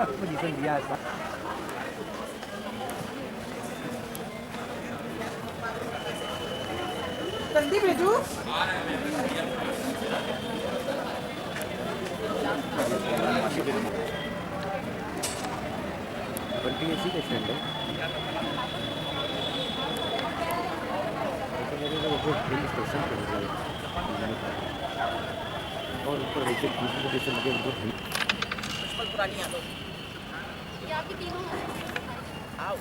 Position दिया ऐसा। जल्दी भेजू। बंटी ऐसी का स्टैंड है। स्टेशन और ऊपर नीचे स्टेशन के पुरानी यादों ये आपकी तीनों आओ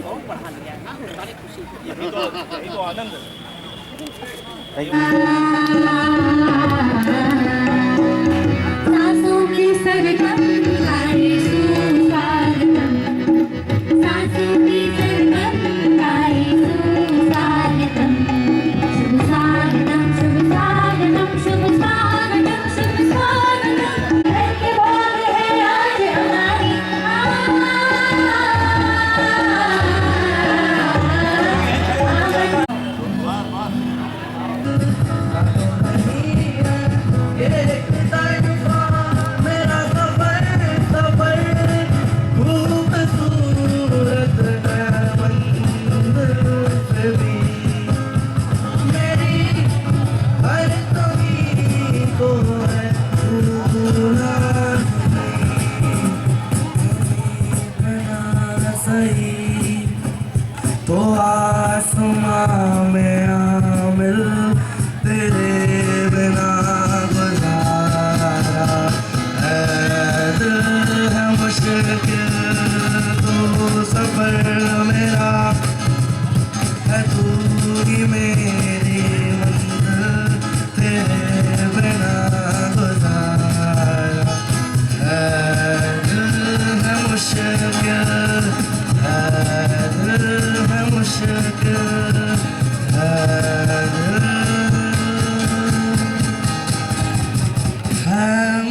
बहुत बढ़ा लिया है ना हमारी खुशी यही तो आनंद है। Thank you. सांसों की सरगम गाए सुस्वागतम, सांसों की सरगम गाए सुस्वागतम, शुभ स्वागतम शुभ स्वागतम शुभ स्वागतम शुभ स्वागतम, घर के बाग है आज हमारी तो आसमां में आमिल तेरे बिना गुजारा है, दिल है मुश्किल तो सफर मेरा है, तू ही मेरी मंजिल तेरे बिना गुजारा है, दिल है मुश्किल है, दिल है मुश्किल है,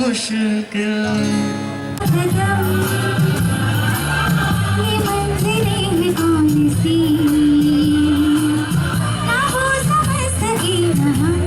मुश्किल ये मंजिलें हैं कौन सी ना वो समझ सके ना हम,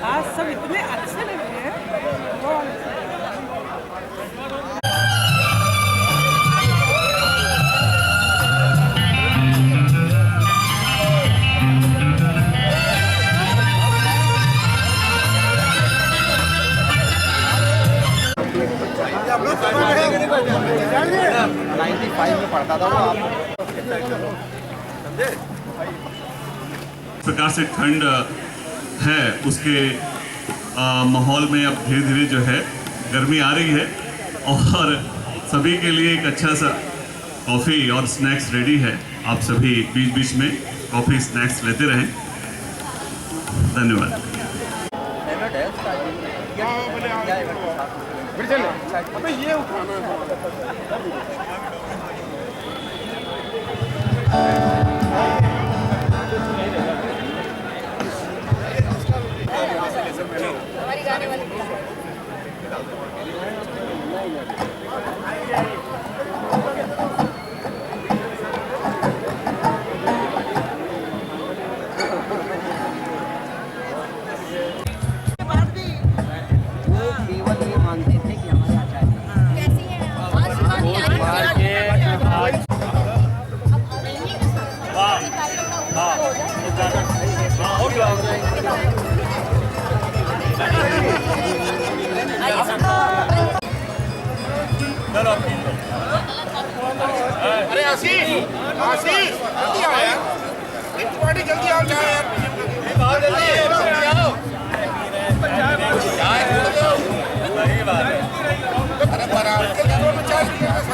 आज सब इतने अच्छे लग रहे हैं। में पढ़ता था वो आप प्रकार से ठंड है उसके माहौल में अब धीरे धीरे जो है गर्मी आ रही है और सभी के लिए एक अच्छा सा कॉफ़ी और स्नैक्स रेडी है। आप सभी बीच बीच में कॉफ़ी स्नैक्स लेते रहें। धन्यवाद। ये उठाना हमारी गाने वाली आशीष आशीष जल्दी आओ यार, त्रिपाठी जल्दी आओ यार, बहुत जल्दी आओ। अरे बराबर के लिए में चाय पीने का सारी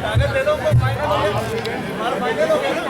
कागज दे दो उनको, फाइनल हो गया ना।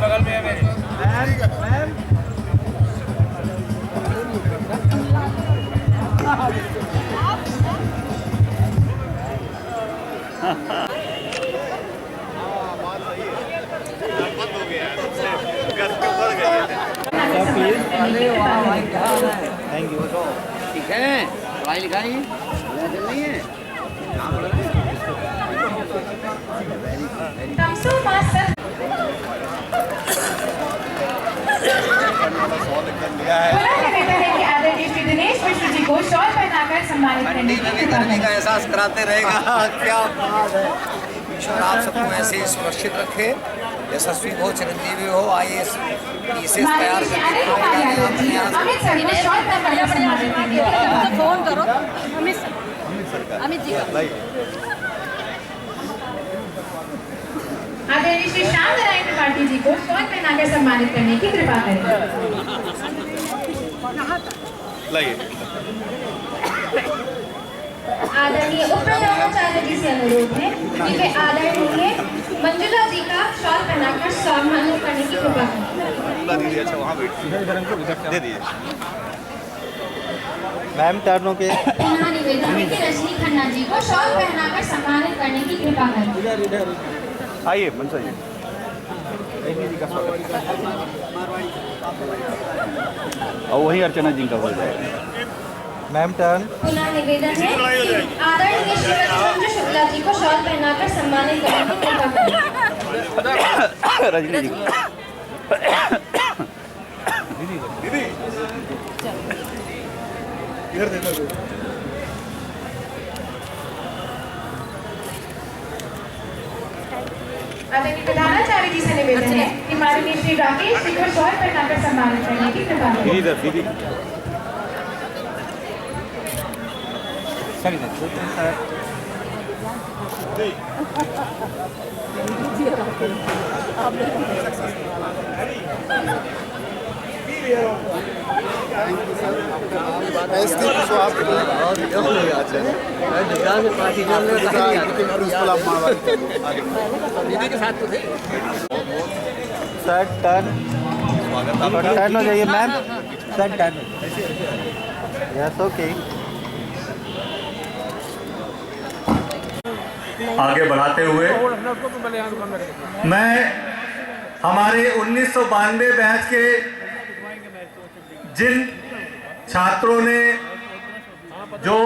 बगल में है मेरे। Thank you. ठीक है, पढ़ाई लिखाई नहीं है। दिनेश मिश्र जी को शॉल पहनाकर सम्मानित करने का एहसास कराते रहेगा। क्या बात है। ईश्वर आप सबको ऐसे ही सुरक्षित रखे, यशस्वी हो, चिरंजीवी हो, IAS तैयार फोन करो अमित जी। आदरणीय श्री श्याम नारायण त्रिपाठी जी को शॉल पहनाकर सम्मानित करने की कृपा करें। आदरणीय उप प्रधानाचार्य जी से अनुरोध है कि वे आदरणीय मंजुला जी का शॉल पहनाकर सम्मानित करने की कृपा करें। मैम टर्नों के पुनः निवेदन है कि रजनी खन्ना जी को शॉल पहनाकर सम्मानित करने की कृपा करें। आइए मनसा जी। और वही अर्चना जी का हो जाएगा। Ma'am turn. पुनः निवेदन है कि आदरणीय श्री रविचंद्र शुक्ला जी को शॉल पहनाकर सम्मानित करने की कृपा करें। रजनी जी। दीदी इधर देखो। आदरणीय प्रधानाचार्य जी से निवेदन है कि माननीय श्री राकेश जी को शॉल पहनाकर सम्मानित करने की कृपा करें। इधर दीदी। सर टर्न हो जाइए ma'am. Sir turn. Yes okay. आगे बढ़ाते हुए मैं हमारे 1992 बैच के जिन छात्रों ने जो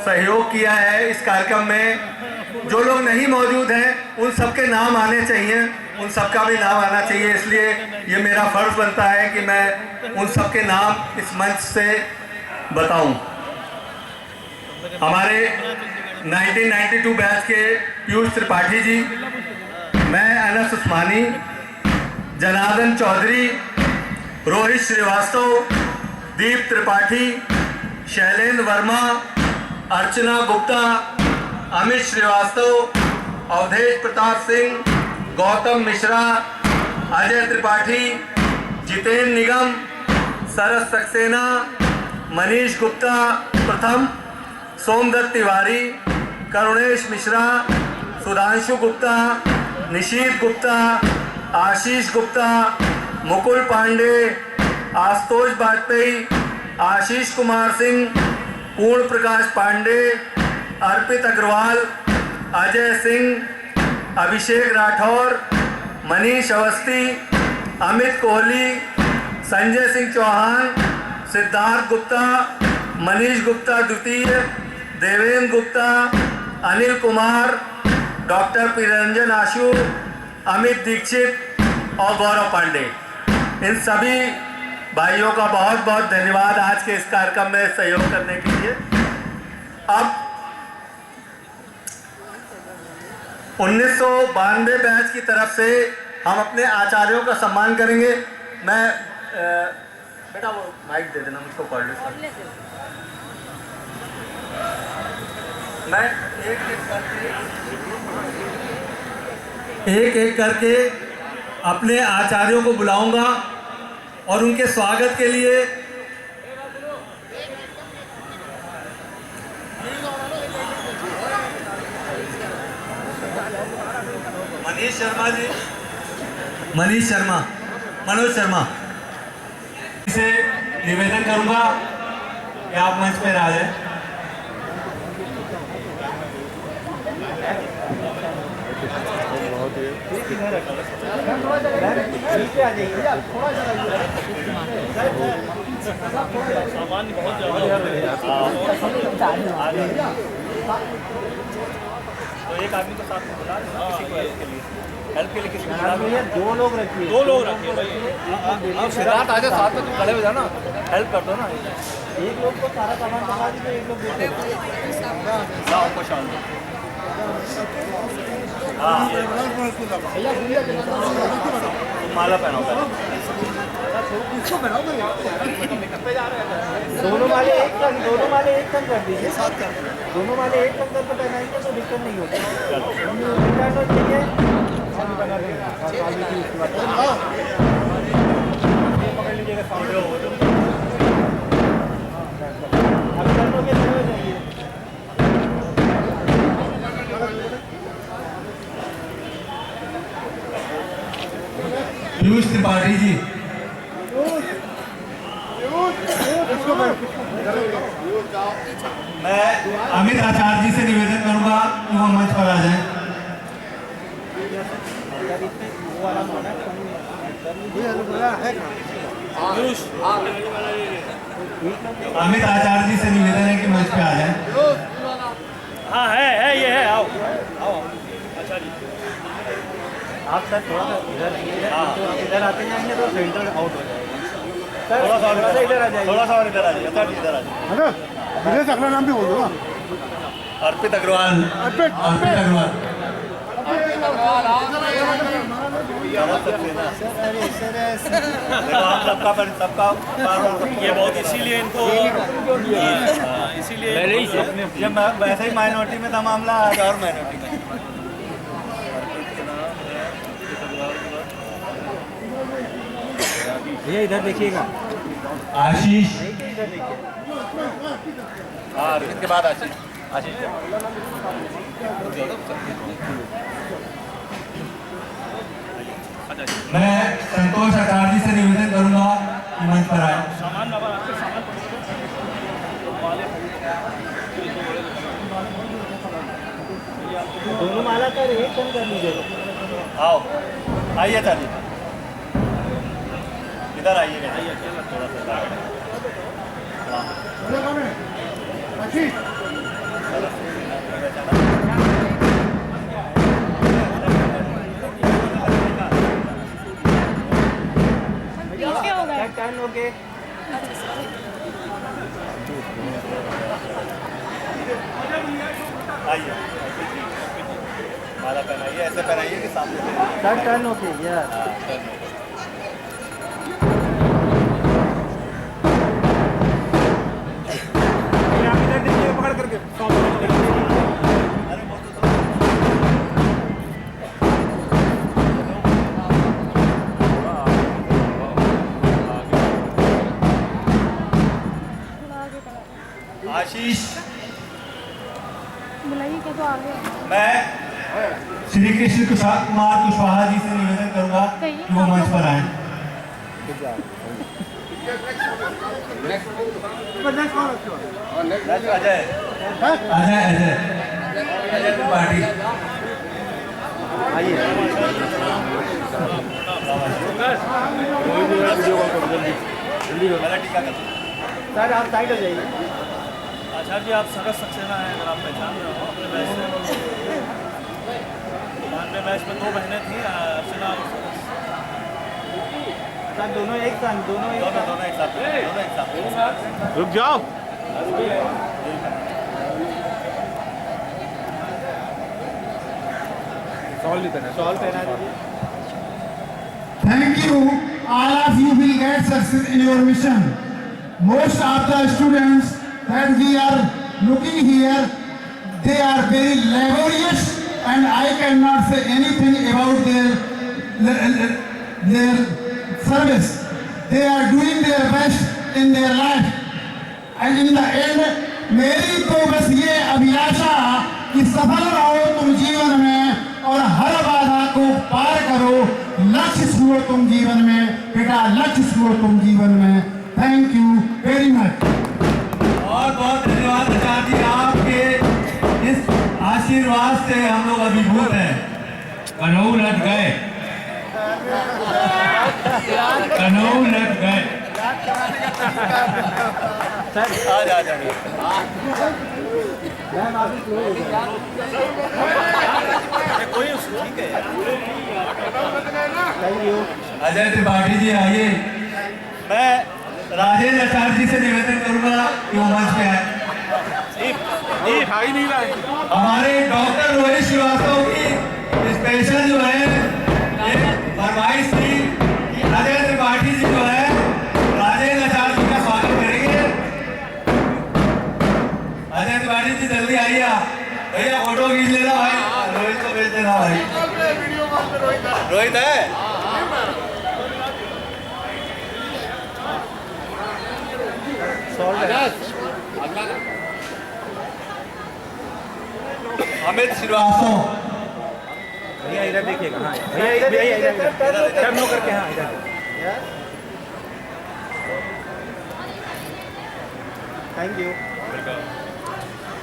सहयोग किया है इस कार्यक्रम में, जो लोग नहीं मौजूद हैं उन सबके नाम आने चाहिए, उन सबका भी नाम आना चाहिए। इसलिए ये मेरा फर्ज बनता है कि मैं उन सबके नाम इस मंच से बताऊं। हमारे 1992 बैच के पीयूष त्रिपाठी जी, मैं अनस उस्मानी, जनार्दन चौधरी, रोहित श्रीवास्तव, दीप त्रिपाठी, शैलेंद्र वर्मा, अर्चना गुप्ता, अमित श्रीवास्तव, अवधेश प्रताप सिंह, गौतम मिश्रा, अजय त्रिपाठी, जितेंद्र निगम, शरद सक्सेना, मनीष गुप्ता प्रथम, सोमदत्त तिवारी, करुणेश मिश्रा, सुधांशु गुप्ता, निशीत गुप्ता, आशीष गुप्ता, मुकुल पांडे, आशुतोष वाजपेयी, आशीष कुमार सिंह, पूर्ण प्रकाश पांडे, अर्पित अग्रवाल, अजय सिंह, अभिषेक राठौर, मनीष अवस्थी, अमित कोहली, संजय सिंह चौहान, सिद्धार्थ गुप्ता, मनीष गुप्ता द्वितीय, देवेंद्र गुप्ता, अनिल कुमार, डॉक्टर प्रियरंजन आशु, अमित दीक्षित और गौरव पांडे। इन सभी भाइयों का बहुत बहुत धन्यवाद आज के इस कार्यक्रम में सहयोग करने के लिए। अब 1992 बैच की तरफ से हम अपने आचार्यों का सम्मान करेंगे। मैं बेटा वो माइक दे देना मुझको पढ़ लो। मैं एक एक करके अपने आचार्यों को बुलाऊंगा और उनके स्वागत के लिए मनोज शर्मा से निवेदन करूंगा कि आप मंच पर आ जाए। सामान बहुत तो एक आदमी को साथ में बुला किसी को हेल्प के लिए किसी को दो लोग रखिए भाई। सिद्धार्थ आजा साथ में, तुम खड़े हो जाना, हेल्प कर दो ना। एक लोग को सारा सामान मंगा दीजिए, एक लोग माला पहनाओ, दोनों माले एक संग कर दीजिए, साथ कर दोनों माले एक संग करके पहनाएंगे तो दिक्कत नहीं होती। पकड़ लीजिएगा पीयूष त्रिपाठी जी, मैं अमित आचार्य जी से निवेदन करूंगा कि वो मंच पर आ जाएं। अमित आचार्य जी से निवेदन है कि मंच पे आ जाएं। हाँ है ये है, आओ आओ। अच्छा जी, आप सर थोड़ा सा इधर आते जाएंगे तो सेंटर आउट हो जाएगा। सर थोड़ा सा इधर आ जाइए, थोड़ा सा और इधर आ जाइए, सर इधर आ जाइए। अरे अपना नाम भी बोल दो ना। अर्पित अग्रवाल, अर्पित अग्रवाल, सबका ये बहुत, इसीलिए इनको इसीलिए जब वैसे ही माइनॉरिटी में था मामला, आज और माइनॉरिटी में। भैया इधर देखिएगा, आशीष, हाँ इसके बाद आशीष मैं संतोष आचार्य जी से निवेदन करूंगा कि मंच पर आए। सामान दोनों माला कर एक कम कर लीजिएगा। आओ आइए चलिए, इधर आइएगा, थोड़ा सा टाइम हो गए। आइए माला पहनाइए, ऐसे पहनाइए कि सामने टर्न हो गई यार। पकड़ करके मैं श्री कृष्ण कुमार कुशवाहा जी से निवेदन करूंगा कि वो मंच पर आए। अजय त्रिपाठी सर आप साइड हो जाइए। आचार्य जी आप सकस सक्सेना हैं, अगर आप पहचान रहे हो अपने मैच से। 92 मैच में 2 बहनें थी, अर्चना और सर दोनों एक साथ दोनों एक साथ। रुक जाओ। सॉल पहना दीजिए। Thank you. All of you will get success in your mission. Most of the students that we are looking here, they are very laborious, and I cannot say anything about their service. They are doing their best in their life, and in the end, मेरी तो बस ये अभिलाषा कि सफल रहो तुम जीवन में और हर बाधा को पार करो, लक्ष्य छुओ तुम जीवन में बेटा, लक्ष्य छुओ तुम जीवन में। Thank you very much. बहुत बहुत धन्यवाद आचार्य जी, आपके इस आशीर्वाद से हम लोग अभिभूत हैं। कनऊ लट गए, कनऊ लट गए। अजय त्रिपाठी जी आइए। मैं राजेंद्र आचार्य जी से निवेदन करूंगा कि वो मंच पे आए। हमारे डॉक्टर रोहित श्रीवास्तव की स्पेशल जो है एक फरमाइश थी कि अजय त्रिपाठी जी जो है राजेंद्र आचार्य जी का स्वागत करेंगे। अजय त्रिपाठी जी जल्दी आइए आप। भैया फोटो खींच लेना भाई, रोहित को भेज देना भाई। रोहित है अमित श्रीवास्तव। भैया इधर देखिएगा। हाँ भैया इधर टर्न करके। हाँ इधर। Thank you.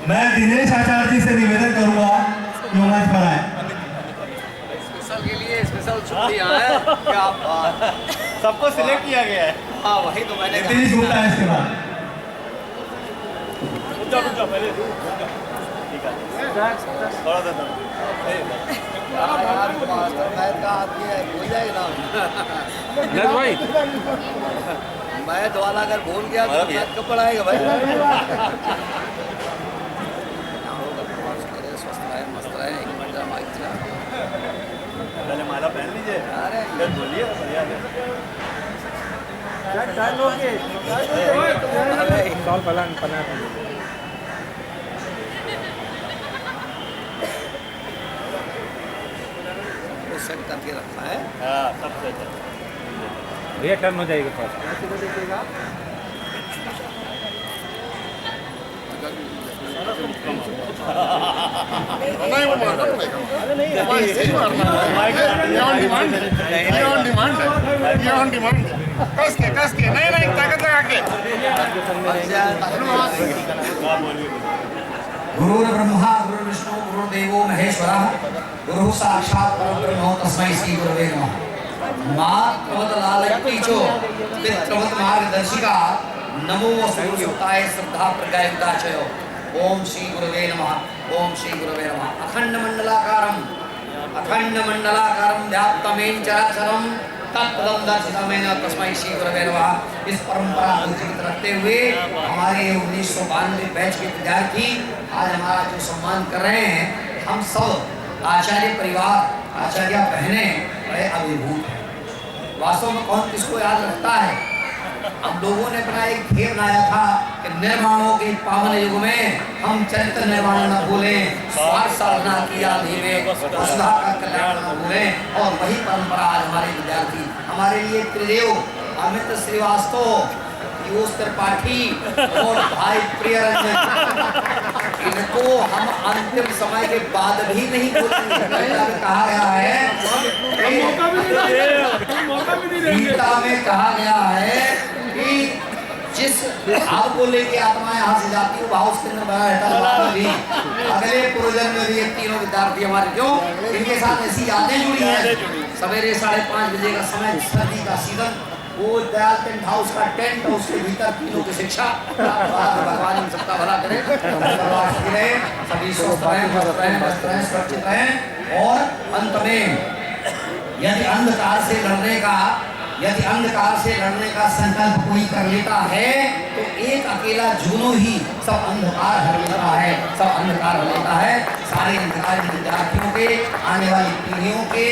मैं दिनेश आचार्य जी से निवेदन करूंगा कि वो मंच पर आए। स्पेशल के लिए स्पेशल छुट्टी आया है। क्या बात। सबको सिलेक्ट किया गया है। हाँ वही तो मैंने नीतीश गुप्ता है इसके बाद। रुक जाओ पहले। ठीक है थोड़ा सा भाई मैं द्वारा अगर भूल गया तो मैथ कब पढ़ाएगा भाई। स्वस्थ रहे मस्त रहे। पहले माला पहन लीजिए। अरे बोलिए बढ़िया है। सेट करके रखा है। हाँ सबसे अच्छा भैया टर्न हो जाएगा थोड़ा। नहीं ताकत लगा के। गुरु ब्रह्मा गुरु विष्णु गुरु देवो महेश्वरः गुरु साक्षात् परब्रह्म तस्मै श्री गुरवे नमः। मातृवत लालकीचो पितृवत मार्गदर्शिका नमो सुताय श्रद्धा प्रज्ञायुक्ता चयो। ओम श्री गुरवे नमः। ओम श्री गुरवे नमः। अखंड मंडलाकारं व्याप्तमेन चराचरं तत्पदं दर्शितमेन तस्मै श्री गुरवे नमः। इस परंपरा को जीवित रखते हुए हमारे 1992 बैच के विद्यार्थी आज हमारा जो सम्मान कर रहे हैं, हम सब आचार्य परिवार, आचार्य बहनें बड़े अभिभूत हैं। वास्तव में कौन किसको याद रखता है। हम लोगों ने अपना एक ध्येय बनाया था कि निर्माणों के पावन युग में हम चरित्र निर्माण न भूलें, स्वार्थ साधना किया धीमे, वसुधा का कल्याण न भूलें। और वही परंपरा आज हमारे विद्यार्थी, हमारे लिए त्रिदेव अमित श्रीवास्तव, पीयूष त्रिपाठी और भाई प्रियरंजन, इनको हम अंतिम समय के बाद भी नहीं बोलेंगे। कहा गया है, गीता में कहा गया है कि जिस भाव को लेके आत्मा यहाँ से जाती है भाव उसके अंदर बना रहता है। भी अगले प्रोजन में भी ये तीनों विद्यार्थी हमारे क्यों इनके साथ ऐसी यादें जुड़ी हैं। सवेरे 5:30 बजे का समय, सर्दी का सीजन, वो दयाल टेंट हाउस का टेंट, उसके भीतर तीनों की शिक्षा। भगवान इन सबका भला करे, सभी स्वस्थ रहें, मस्त रहें, मस्त रहें, सुरक्षित रहें। और अंत में यदि अंधकार से लड़ने का संकल्प कोई कर लेता है तो एक अकेला जुनून ही सब अंधकार हर लेता है, सब अंधकार हर लेता है। सारे अंधकार विद्यार्थियों के, आने वाली पीढ़ियों के,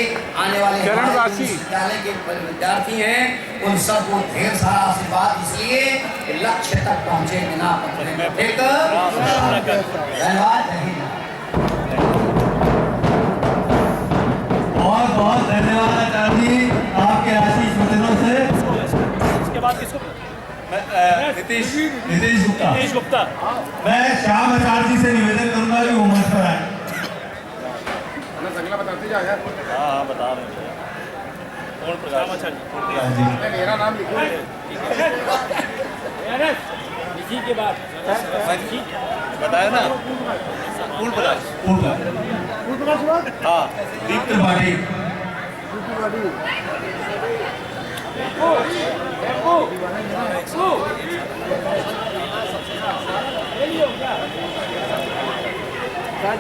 आने वाले विद्यालय के विद्यार्थी हैं, उन सबको ढेर सारा आशीर्वाद, इसलिए कि लक्ष्य तक पहुंचे बिना धन्यवाद। बहुत बहुत धन्यवाद आचार्य जी आपके आशीष वचनों से। इसके बाद किसको? नीतीश गुप्ता। मैं श्याम आचार्य जी से निवेदन करूंगा कि वो मंच पर आए। बताते जा यार। हाँ बता रहे हैं। कौन प्रकाश आचार्य जी? मेरा नाम लिखो। इसी के बाद बताया ना, पूर्ण प्रकाश। हाँ, दीप त्रिपाठी।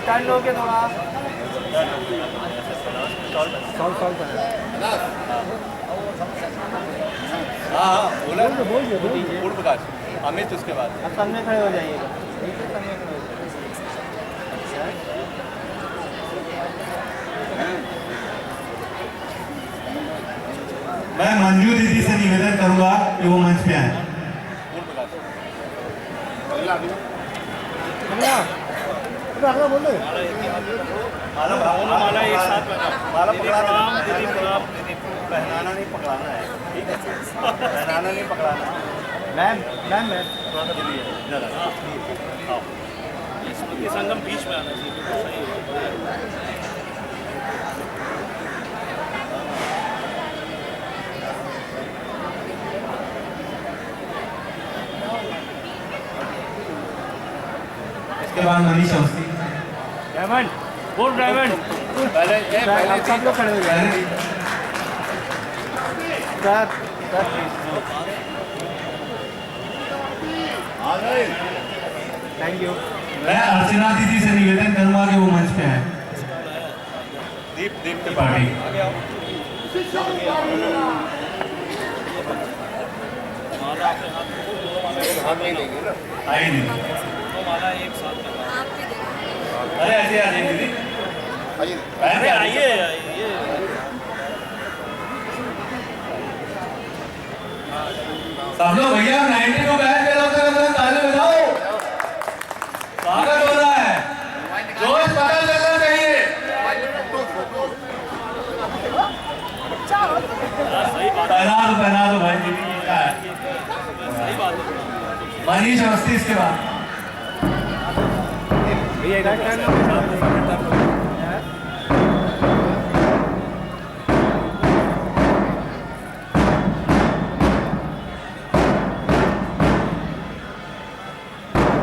टर्न हो गया थोड़ा। हाँ बोला पूर्ण प्रकाश। अमित उसके बाद आप सामने खड़े हो जाइएगा। मैं मंजू दीदी से निवेदन करूंगा कि वो मंच पे आए। माला एक साथ माला पकड़ाना, दीदी पहनाना नहीं पकड़ाना है, ठीक है? पहनाना नहीं पकड़ाना। मैम थोड़ा सा दिल्ली है इधर आओ। ये संगम बीच में आना चाहिए, सही है। इसके बाद मनीष अवस्थी। डायमंड, बोल डायमंड। पहले सब लोग खड़े हो जाए। Thank you. मैं अर्चना दीदी से निवेदन करूंगा कि वो मंच पे आए। दीप त्रिपाठी। आइए दीदी। अरे ऐसे आ जाइए दीदी। अरे आइए। सब लोग भैया 90 को बैठ के लोग ताली बजाओ। स्वागत हो रहा है, जोश पता चलना चाहिए। पहना दो भाई दीदी। क्या है? मनीष अवस्थी इसके बाद।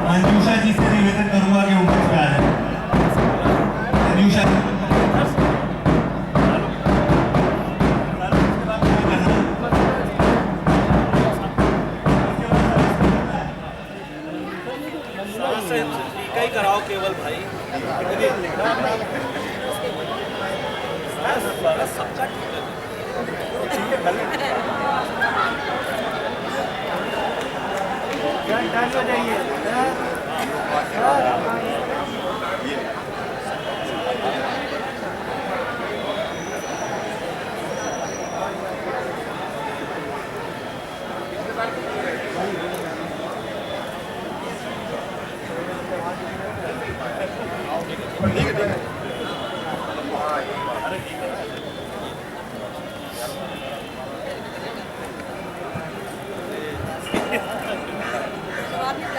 मंजूषा जी से निवेदन करूंगा कि ऊपर पे आ जाए। मंजूषा कई कराओ केवल भाई। सबका टर्न हो जाइए।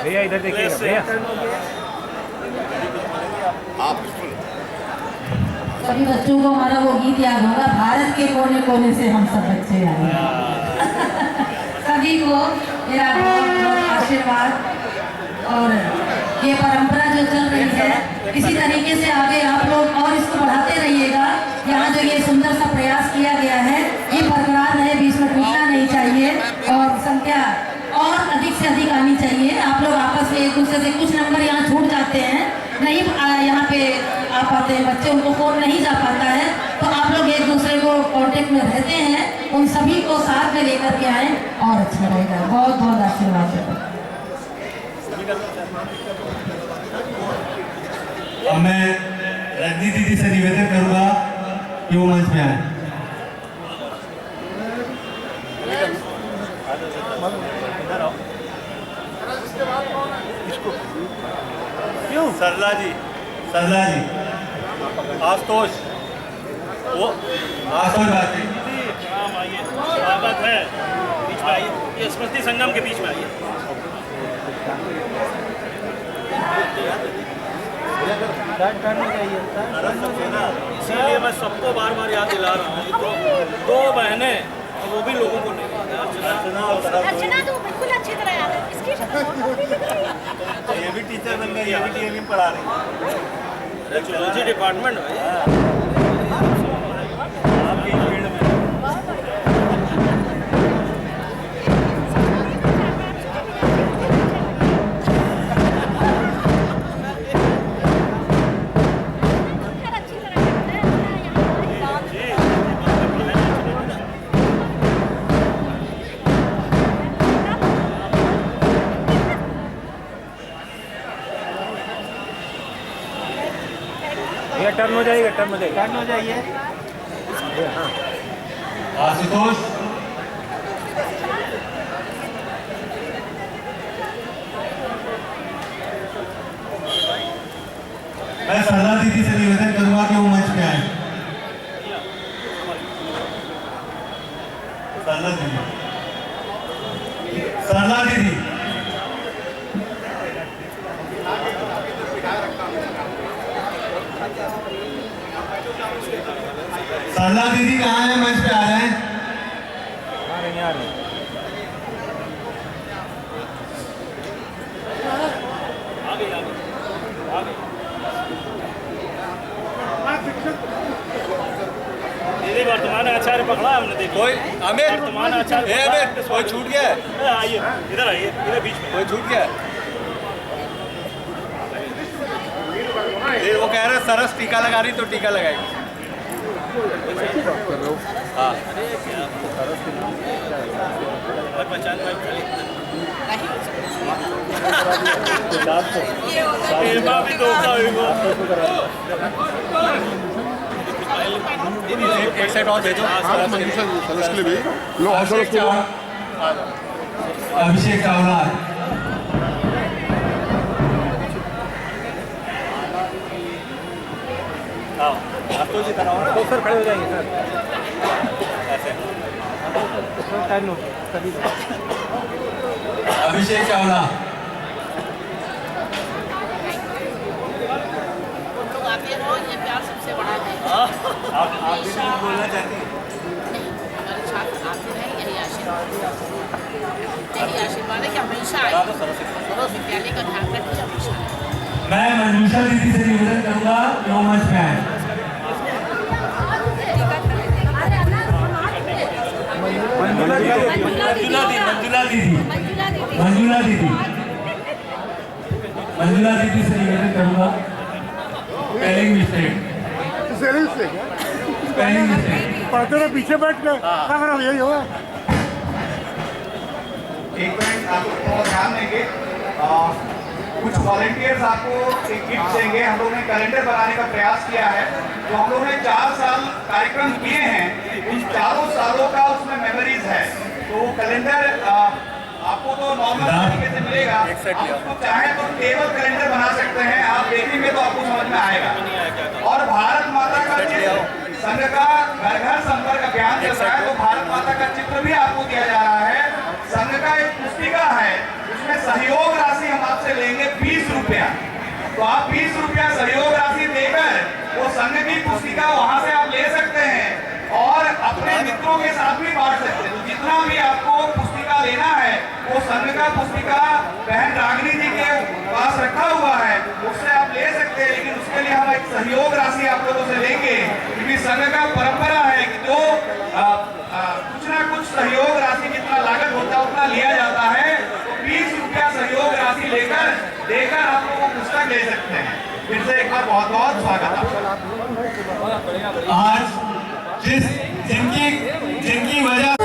भैया इधर देखिएगा भैया। सभी बच्चों को हमारा वो गीत याद होगा, भारत के कोने कोने से हम सब बच्चे आए। सभी को मेरा बहुत बहुत आशीर्वाद। और ये परंपरा जो चल रही है इसी तरीके से आगे आप लोग और इसको बढ़ाते रहिएगा। यहाँ जो ये सुंदर सा प्रयास किया गया है ये बरकरार रहे, बीच में टूटना नहीं चाहिए और संख्या और अधिक से अधिक आनी चाहिए। आप लोग आपस में एक दूसरे से कुछ नंबर यहाँ छूट जाते हैं, नहीं यहाँ पे आ पाते हैं बच्चे, उनको फोन नहीं जा पाता है, तो आप लोग एक दूसरे को कांटेक्ट में रहते हैं, उन सभी को साथ में लेकर के आए और अच्छा रहेगा। बहुत बहुत आशीर्वाद है। अब मैं रजनी दीदी से निवेदन करूंगा कि वो मंच में आए। क्यों? सरला जी आशुतोष बात स्वागत है, बीच में आइए, ये स्मृति संगम के बीच में आइए। इसीलिए मैं सबको बार बार याद दिला रहा हूँ, तो दो बहनें वो भी लोगों को नहीं अर्चना तो बिल्कुल अच्छी तरह याद है इसकी। ये भी टीचर बन गई, ये भी टीएमई पढ़ा रही, जूलॉजी डिपार्टमेंट आपकी फील्ड में। टर्न हो जाइए, टर्न हो जाइए। आशुतोष मैं सरला दीदी से निवेदन करूंगा कि वो मंच पे आए। सरला दीदी सरला दीदी कहाँ है? मंच पे आ रहे हैं। दीदी वर्तमान आचार्य पकड़ा हमने, देखो कोई अमित वर्तमान आचार्य कोई छूट गया है? आइए इधर आइए, इधर बीच में कोई छूट गया है? वो कह रहे सरस टीका लगा रही तो टीका लगाएगी। हाँ एक सेट और भेजो के लिए भी लो। अभिषेक चावला तो जी कराओ ना, तो सर खड़े हो जाएंगे सर ऐसे। अभिषेक चावला लोग आते रहो, ये प्यार सबसे बड़ा है। आप भी बोलना चाहती हैं? हमारे छात्र आते रहे, यही आशीर्वाद है कि हमेशा आए, विद्यालय का ध्यान रखिए हमेशा। मैं मंजूषा दीदी से निवेदन करूंगा कि वो मंच पे आए। मंजुला दीदी से निवेदन करूंगा। स्पेलिंग मिस्टेक पढ़ते रहे, पीछे बैठ गए, यही होगा। एक मिनट आपको ध्यान देंगे, कुछ वॉलंटियर्स आपको एक गिफ्ट देंगे। हम लोगों ने कैलेंडर बनाने का प्रयास किया है, तो हम लोगों ने 4 साल कार्यक्रम किए हैं, उन 4 सालों का उसमें मेमोरीज है। तो कैलेंडर आपको तो नॉर्मल तरीके से मिलेगा, आप उसको चाहे तो टेबल कैलेंडर बना सकते हैं, आप देखेंगे तो आपको समझ में आएगा। और भारत माता का चित्र, संघ का घर घर संपर्क अभियान चल रहा है, तो भारत माता का चित्र भी आपको दिया जा रहा है। संघ का एक पुस्तिका है, उसमें सहयोग राशि हम आपसे लेंगे 20 रुपया, तो आप 20 रुपया सहयोग राशि देकर वो संघ की पुस्तिका वहां से आप ले सकते हैं और अपने मित्रों के साथ भी बांट सकते हैं। तो जितना भी आपको पुस्तिका लेना है वो संघ का पुस्तिका बहन रागिनी जी के पास रखा हुआ है, उससे आप ले सकते हैं। लेकिन उसके लिए हम एक सहयोग राशि आप लोगों से लेंगे, क्योंकि संघ का परंपरा है कि जो कुछ ना कुछ सहयोग राशि जितना लागत होता है उतना लिया जाता है। तो 20 रुपया सहयोग राशि देकर आप लोग पुस्तक ले सकते हैं। फिर से एक बार बहुत बहुत स्वागत है। आज जिनकी वजह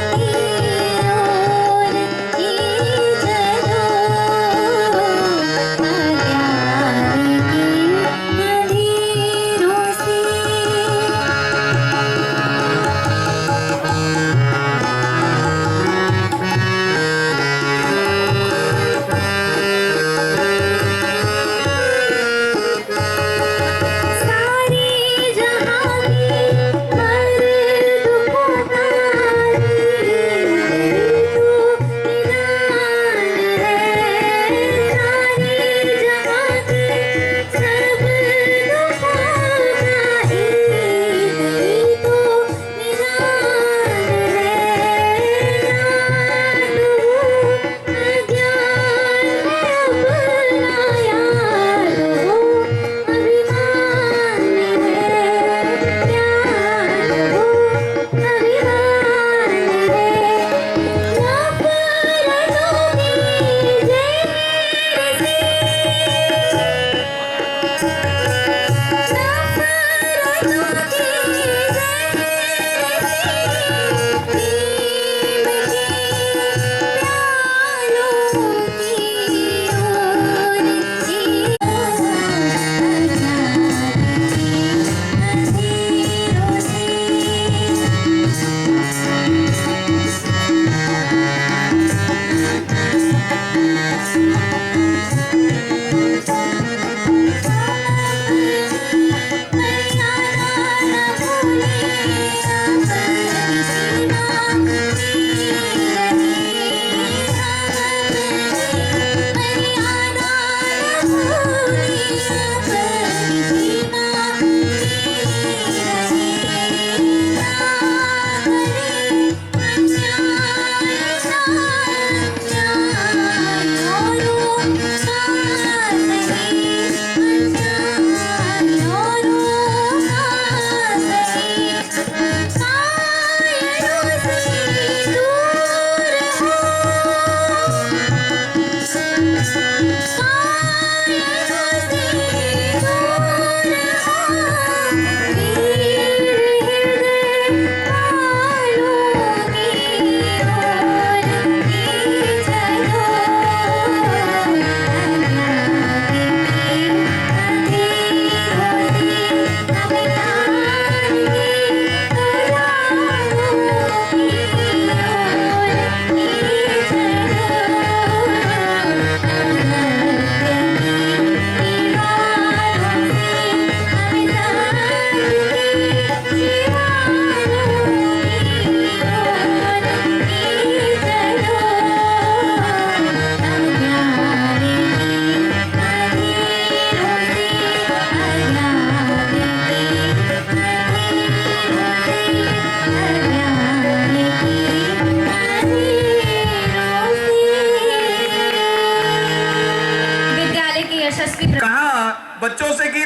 बच्चों से कि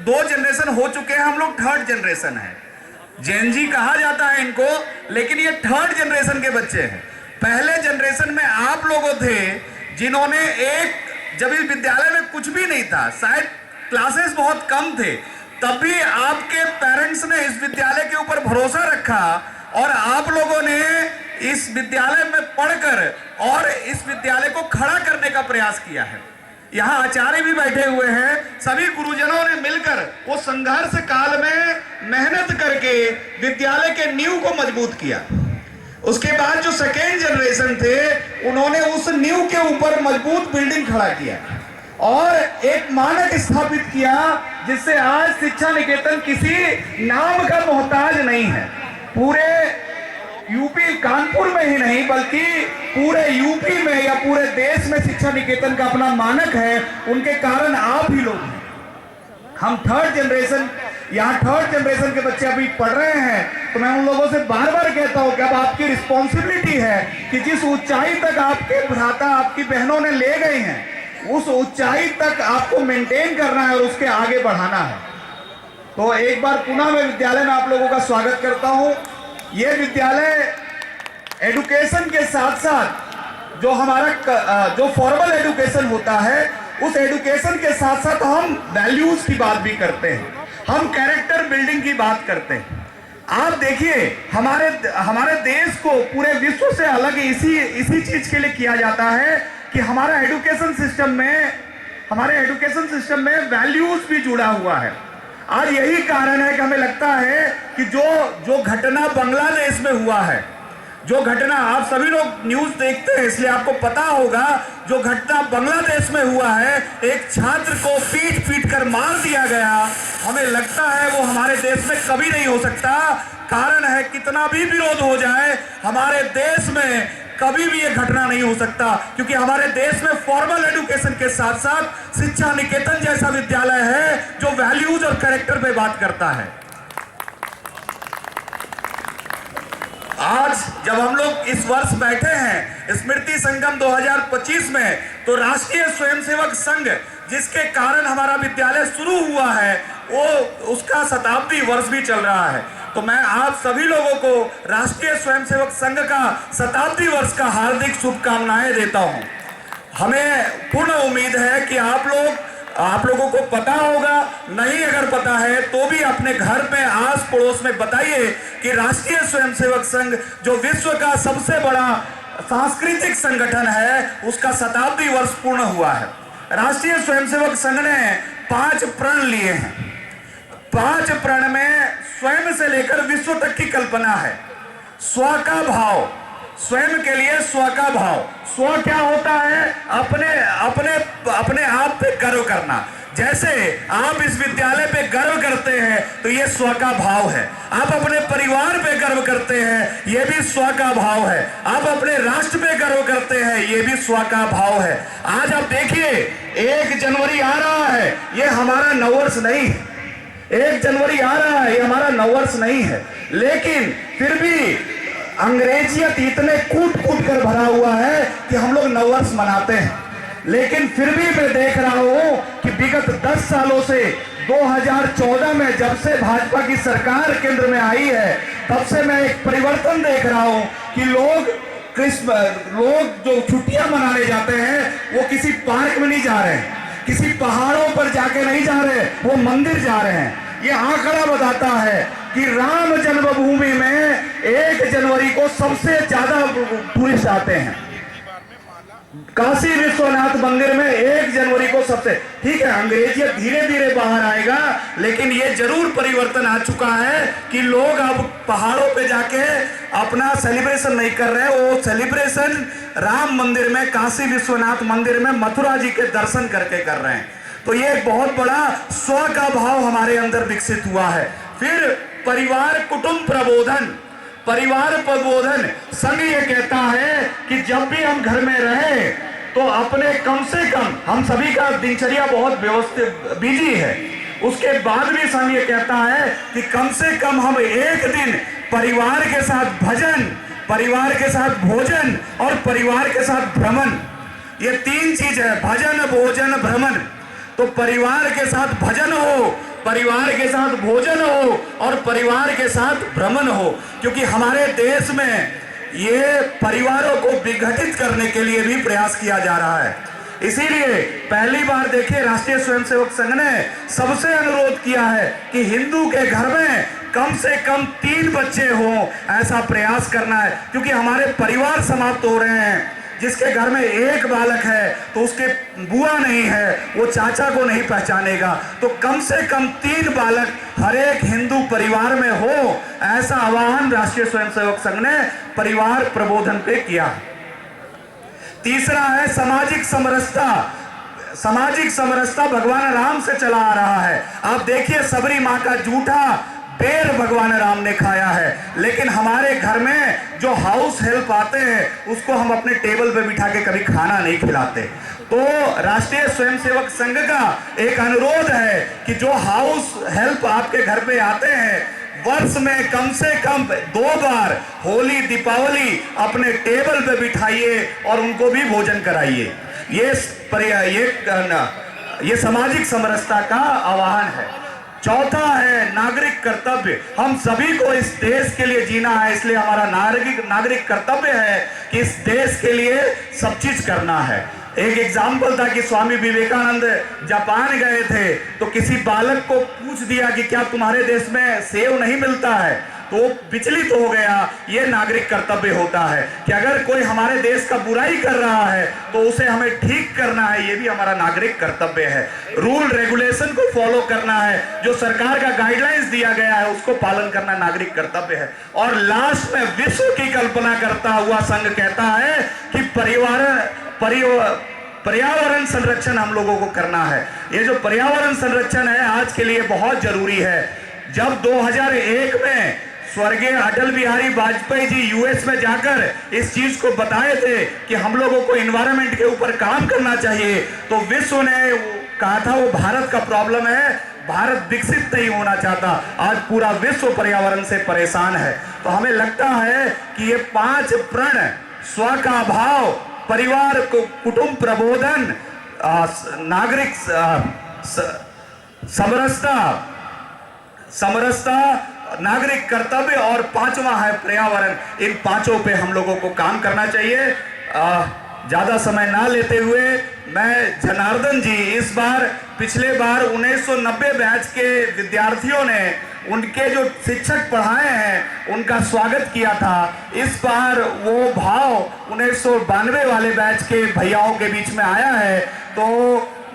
2 जनरेशन हो चुके हैं, हम लोग 3rd जनरेशन है। जेन जी कहा जाता है इनको, लेकिन ये 3rd जनरेशन के बच्चे हैं। पहले जनरेशन में आप लोगों थे जिन्होंने जब इस विद्यालय में कुछ भी नहीं था, शायद क्लासेस बहुत कम थे, तब भी आपके पेरेंट्स ने इस विद्यालय के ऊपर भरोसा रखा और आप लोगों ने इस विद्यालय में पढ़कर और इस विद्यालय को खड़ा करने का प्रयास किया है। यहाँ आचार्य भी बैठे हुए हैं, सभी गुरुजनों ने मिलकर वो संघर्ष काल में मेहनत करके विद्यालय के नींव को मजबूत किया। उसके बाद जो 2nd जनरेशन थे, उन्होंने उस नींव के ऊपर मजबूत बिल्डिंग खड़ा किया और एक मानक स्थापित किया, जिससे आज शिक्षा निकेतन किसी नाम का मोहताज नहीं है। पूरे यूपी कानपुर में ही नहीं बल्कि पूरे यूपी में या पूरे देश में शिक्षा निकेतन का अपना मानक है। उनके कारण आप ही लोग हैं। हम थर्ड जनरेशन, यहाँ थर्ड जनरेशन के बच्चे अभी पढ़ रहे हैं, तो मैं उन लोगों से बार बार कहता हूँ कि अब आपकी रिस्पॉन्सिबिलिटी है कि जिस ऊंचाई तक आपके भ्राता आपकी बहनों ने ले गए हैं, उस ऊंचाई तक आपको मेंटेन करना है और उसके आगे बढ़ाना है। तो एक बार पुनः मैं विद्यालय में आप लोगों का स्वागत करता हूँ। ये विद्यालय एजुकेशन के साथ साथ जो हमारा जो फॉर्मल एजुकेशन होता है, उस एजुकेशन के साथ साथ हम वैल्यूज की बात भी करते हैं, हम कैरेक्टर बिल्डिंग की बात करते हैं। आप देखिए हमारे देश को पूरे विश्व से अलग इसी चीज के लिए किया जाता है कि हमारे एजुकेशन सिस्टम में वैल्यूज भी जुड़ा हुआ है। आज यही कारण है कि हमें लगता है कि जो घटना बांग्लादेश में हुआ है, जो घटना आप सभी लोग न्यूज देखते हैं इसलिए आपको पता होगा, जो घटना बांग्लादेश में हुआ है, एक छात्र को पीट कर मार दिया गया, हमें लगता है वो हमारे देश में कभी नहीं हो सकता। कारण है कितना भी विरोध हो जाए, हमारे देश में कभी भी ये घटना नहीं हो सकता, क्योंकि हमारे देश में फॉर्मल एजुकेशन के साथ साथ शिक्षा निकेतन जैसा विद्यालय है जो वैल्यूज और कैरेक्टर पे बात करता है। आज जब हम लोग इस वर्ष बैठे हैं स्मृति संगम 2025 में, तो राष्ट्रीय स्वयंसेवक संघ जिसके कारण हमारा विद्यालय शुरू हुआ है, वो उसका शताब्दी वर्ष भी चल रहा है। तो मैं आप सभी लोगों को राष्ट्रीय स्वयंसेवक संघ का शताब्दी वर्ष का हार्दिक शुभकामनाएं देता हूं। हमें पूर्ण उम्मीद है कि आप लोगों को पता होगा, नहीं अगर पता है तो भी अपने घर में आस पड़ोस में बताइए कि राष्ट्रीय स्वयंसेवक संघ जो विश्व का सबसे बड़ा सांस्कृतिक संगठन है, उसका शताब्दी वर्ष पूर्ण हुआ है। राष्ट्रीय स्वयंसेवक संघ ने 5 प्रण लिए हैं। 5 प्रण में स्वयं से लेकर विश्व तक की कल्पना है। स्व का भाव, स्वयं के लिए स्व का भाव। स्व क्या होता है? अपने आप पे गर्व करना। जैसे आप इस विद्यालय पे गर्व करते हैं तो ये स्व का भाव है। आप अपने परिवार पे गर्व करते हैं, ये भी स्व का भाव है। आप अपने राष्ट्र पे गर्व करते हैं, ये भी स्व का भाव है। आज आप देखिए 1 जनवरी आ रहा है, ये हमारा नववर्ष नहीं है। 1 जनवरी आ रहा है, ये हमारा नववर्ष नहीं है, लेकिन फिर भी अंग्रेजियत इतने कूट कर भरा हुआ है कि हम लोग नववर्ष मनाते हैं। लेकिन फिर भी मैं देख रहा हूं कि विगत 10 सालों से 2014 में जब से भाजपा की सरकार केंद्र में आई है, तब से मैं एक परिवर्तन देख रहा हूं कि लोग जो छुट्टियां मनाने जाते हैं वो किसी पार्क में नहीं जा रहे हैं, किसी पहाड़ों पर जाके नहीं जा रहे, वो मंदिर जा रहे हैं। ये आंकड़ा बताता है कि राम जन्मभूमि में 1 जनवरी को सबसे ज्यादा टूरिस्ट आते हैं। काशी विश्वनाथ मंदिर में 1 जनवरी को सबसे, ठीक है अंग्रेजियत धीरे धीरे बाहर आएगा, लेकिन ये जरूर परिवर्तन आ चुका है कि लोग अब पहाड़ों पे जाके अपना सेलिब्रेशन नहीं कर रहे, वो सेलिब्रेशन राम मंदिर में, काशी विश्वनाथ मंदिर में मथुरा जी के दर्शन करके कर रहे हैं। तो ये एक बहुत बड़ा स्व का भाव हमारे अंदर विकसित हुआ है। फिर परिवार कुटुंब प्रबोधन। परिवार प्रबोधन संघ ये कहता है कि जब भी हम घर में रहे तो अपने कम से कम, हम सभी का दिनचर्या बहुत व्यवस्थित बिजी है, उसके बाद भी संघ ये कहता है कि कम से कम हम एक दिन परिवार के साथ भजन, परिवार के साथ भोजन और परिवार के साथ भ्रमण, ये 3 चीज है, भजन भोजन भ्रमण। तो परिवार के साथ भजन हो, परिवार के साथ भोजन हो और परिवार के साथ भ्रमण हो, क्योंकि हमारे देश में ये परिवारों को विघटित करने के लिए भी प्रयास किया जा रहा है। इसीलिए पहली बार देखिए राष्ट्रीय स्वयंसेवक संघ ने सबसे अनुरोध किया है कि हिंदू के घर में कम से कम 3 बच्चे हों, ऐसा प्रयास करना है, क्योंकि हमारे परिवार समाप्त हो रहे हैं। जिसके घर में 1 बालक है तो उसके बुआ नहीं है, वो चाचा को नहीं पहचानेगा, तो कम से कम 3 बालक हर एक हिंदू परिवार में हो, ऐसा आह्वान राष्ट्रीय स्वयंसेवक संघ ने परिवार प्रबोधन पे किया। तीसरा है सामाजिक समरसता। सामाजिक समरसता भगवान राम से चला आ रहा है। आप देखिए सबरी माँ का जूठा पेड़ भगवान राम ने खाया है, लेकिन हमारे घर में जो हाउस हेल्प आते हैं उसको हम अपने टेबल पे बिठा के कभी खाना नहीं खिलाते। तो राष्ट्रीय स्वयंसेवक संघ का एक अनुरोध है कि जो हाउस हेल्प आपके घर पे आते हैं, वर्ष में कम से कम 2 बार होली दीपावली अपने टेबल पे बिठाइए और उनको भी भोजन कराइए। ये सामाजिक समरसता का आह्वान है। चौथा है नागरिक कर्तव्य। हम सभी को इस देश के लिए जीना है, इसलिए हमारा नागरिक कर्तव्य है कि इस देश के लिए सब चीज करना है। एक एग्जाम्पल था कि स्वामी विवेकानंद जापान गए थे तो किसी बालक को पूछ दिया कि क्या तुम्हारे देश में सेव नहीं मिलता है, तो वो विचलित हो गया। ये नागरिक कर्तव्य होता है कि अगर कोई हमारे देश का बुराई कर रहा है तो उसे हमें ठीक करना है, ये भी हमारा नागरिक कर्तव्य है। रूल रेगुलेशन को फॉलो करना है, जो सरकार का गाइडलाइंस दिया गया है उसको पालन करना नागरिक कर्तव्य है। और लास्ट में विश्व की कल्पना करता हुआ संघ कहता है कि पर्यावरण संरक्षण हम लोगों को करना है। ये जो पर्यावरण संरक्षण है आज के लिए बहुत जरूरी है। जब 2001 में स्वर्गीय अटल बिहारी वाजपेयी जी यूएस में जाकर इस चीज को बताए थे कि हम लोगों को एनवायरनमेंट के ऊपर काम करना चाहिए, तो विश्व ने कहा था वो भारत का प्रॉब्लम है, भारत विकसित नहीं होना चाहता। आज पूरा विश्व पर्यावरण से परेशान है। तो हमें लगता है कि ये 5 प्रण, स्व का भाव, परिवार को कुटुंब प्रबोधन, नागरिक समरसता, नागरिक कर्तव्य और 5वां है पर्यावरण। इन 5 पे हम लोगों को काम करना चाहिए। ज्यादा समय ना लेते हुए मैं जनार्दन जी, इस बार पिछले बार 1990 बैच के विद्यार्थियों ने उनके जो शिक्षक पढ़ाए हैं उनका स्वागत किया था। इस बार वो भाव 1992 वाले बैच के भैयाओं के बीच में आया है। तो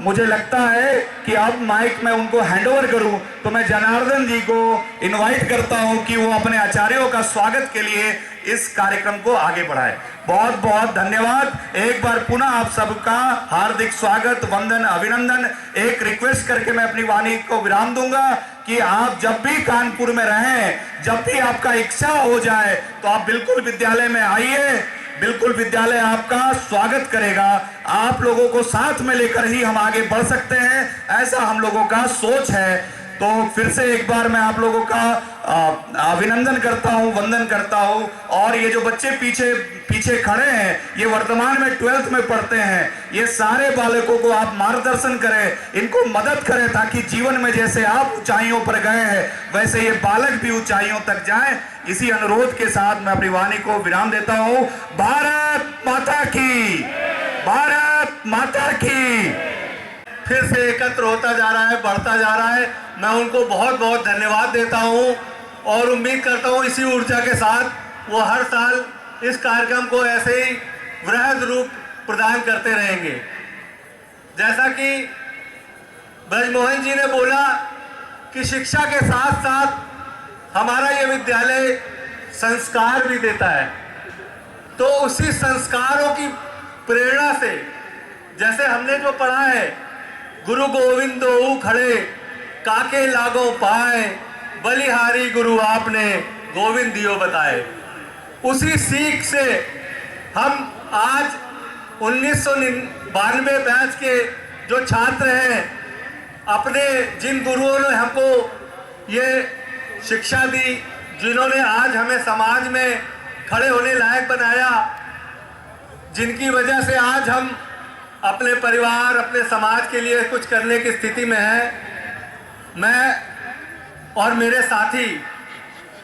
मुझे लगता है कि अब माइक में उनको हैंडओवर करूं, तो मैं जनार्दन जी को इनवाइट करता हूं कि वो अपने आचार्यों का स्वागत के लिए इस कार्यक्रम को आगे बढ़ाए। बहुत बहुत धन्यवाद। एक बार पुनः आप सबका हार्दिक स्वागत, वंदन, अभिनंदन। एक रिक्वेस्ट करके मैं अपनी वाणी को विराम दूंगा कि आप जब भी कानपुर में रहें, जब भी आपका इच्छा हो जाए तो आप बिल्कुल विद्यालय में आइए। बिल्कुल विद्यालय आपका स्वागत करेगा। आप लोगों को साथ में लेकर ही हम आगे बढ़ सकते हैं, ऐसा हम लोगों का सोच है। तो फिर से एक बार मैं आप लोगों का अभिनंदन करता हूं, वंदन करता हूं। और ये जो बच्चे पीछे खड़े हैं, ये वर्तमान में 12th में पढ़ते हैं। ये सारे बालकों को आप मार्गदर्शन करें, इनको मदद करें, ताकि जीवन में जैसे आप ऊंचाइयों पर गए हैं वैसे ये बालक भी ऊंचाइयों तक जाएं। इसी अनुरोध के साथ मैं अपनी वाणी को विराम देता हूं। भारत माता की, भारत माता की। फिर से एकत्र होता जा रहा है, बढ़ता जा रहा है। मैं उनको बहुत बहुत धन्यवाद देता हूं और उम्मीद करता हूं इसी ऊर्जा के साथ वो हर साल इस कार्यक्रम को ऐसे ही वृहद रूप प्रदान करते रहेंगे। जैसा कि ब्रजमोहन जी ने बोला कि शिक्षा के साथ साथ हमारा ये विद्यालय संस्कार भी देता है, तो उसी संस्कारों की प्रेरणा से जैसे हमने जो पढ़ा है, गुरु गोविंदो खड़े काके लागो पाए, बलिहारी गुरु आपने गोविंद दियो बताए, उसी सीख से हम आज 1992 बैच के जो छात्र हैं, अपने जिन गुरुओं ने हमको ये शिक्षा दी, जिन्होंने आज हमें समाज में खड़े होने लायक बनाया, जिनकी वजह से आज हम अपने परिवार, अपने समाज के लिए कुछ करने की स्थिति में हैं, मैं और मेरे साथी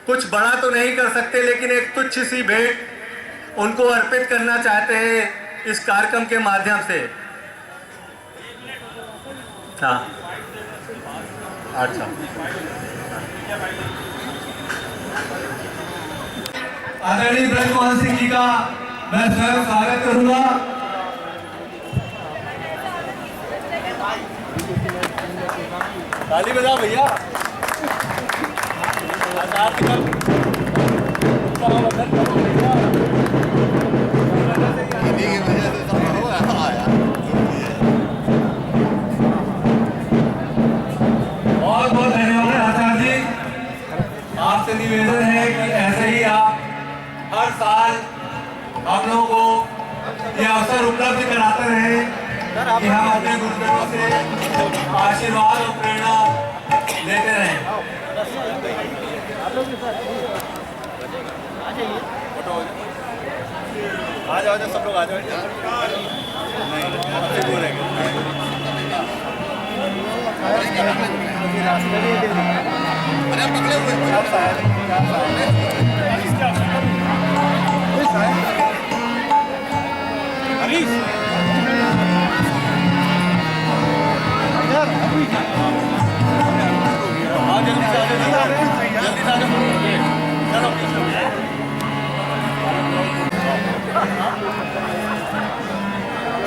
कुछ बड़ा तो नहीं कर सकते, लेकिन एक तुच्छ सी भेंट उनको अर्पित करना चाहते हैं इस कार्यक्रम के माध्यम से। हाँ, अच्छा, आदरणीय ब्रजमोहन सिंह जी का मैं स्वयं स्वागत करूंगा। ताली बजाओ भैया। बहुत बहुत धन्यवाद आचार्य जी। हम लोगों को ये अवसर उपलब्ध कराते रहे कि हम अपने गुरुजनों से आशीर्वाद और प्रेरणा लेते रहे। आ जाओ सब लोग आ जाओ। अरे पकड़े हुए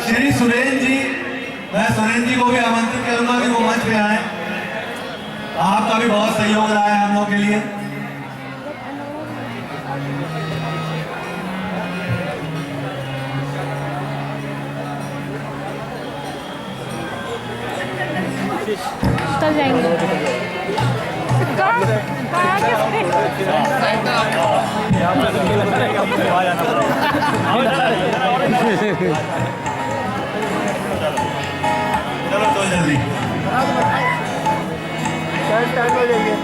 श्री सुरेंद्र जी, मैं सुरेंद्र जी को भी आमंत्रित करूंगा कि वो मंच पे आए। आपका भी बहुत सहयोग रहा है हम लोग के लिए। चल जाएंगे। चलो तो जल्दी हो जाइए।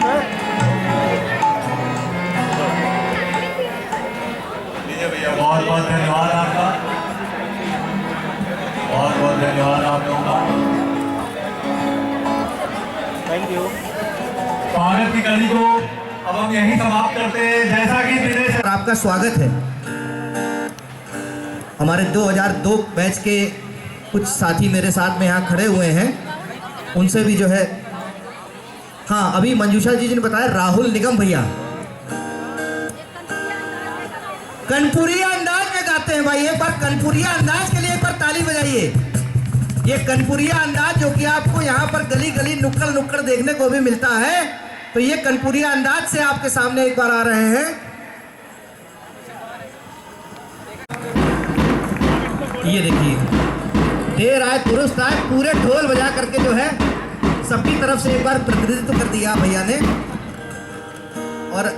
भैया बहुत बहुत धन्यवाद आपका, बहुत बहुत धन्यवाद आप लोगों का। Thank you. स्वागत की कड़ी को अब हम यहीं समाप्त करते हैं। जैसा कि दिनेश सर आपका स्वागत है। हमारे 2002 बैच के कुछ साथी मेरे साथ में यहाँ खड़े हुए हैं, उनसे भी जो है, हाँ अभी मंजूषा जी ने बताया राहुल निगम भैया कनपुरिया अंदाज में गाते हैं भाई। एक बार कनपुरिया अंदाज के लिए एक बार ताली बजाइए। ये कनपुरिया अंदाज जो कि आपको यहाँ पर गली गली नुक्कड़ नुक्कड़ देखने को भी मिलता है, तो ये कनपुरिया अंदाज से आपके सामने एक बार आ रहे हैं। ये देखिए, देर आए दुरुस्त आए, पूरे ढोल बजा करके जो है सबकी तरफ से एक बार प्रतिनिधित्व कर दिया भैया ने। और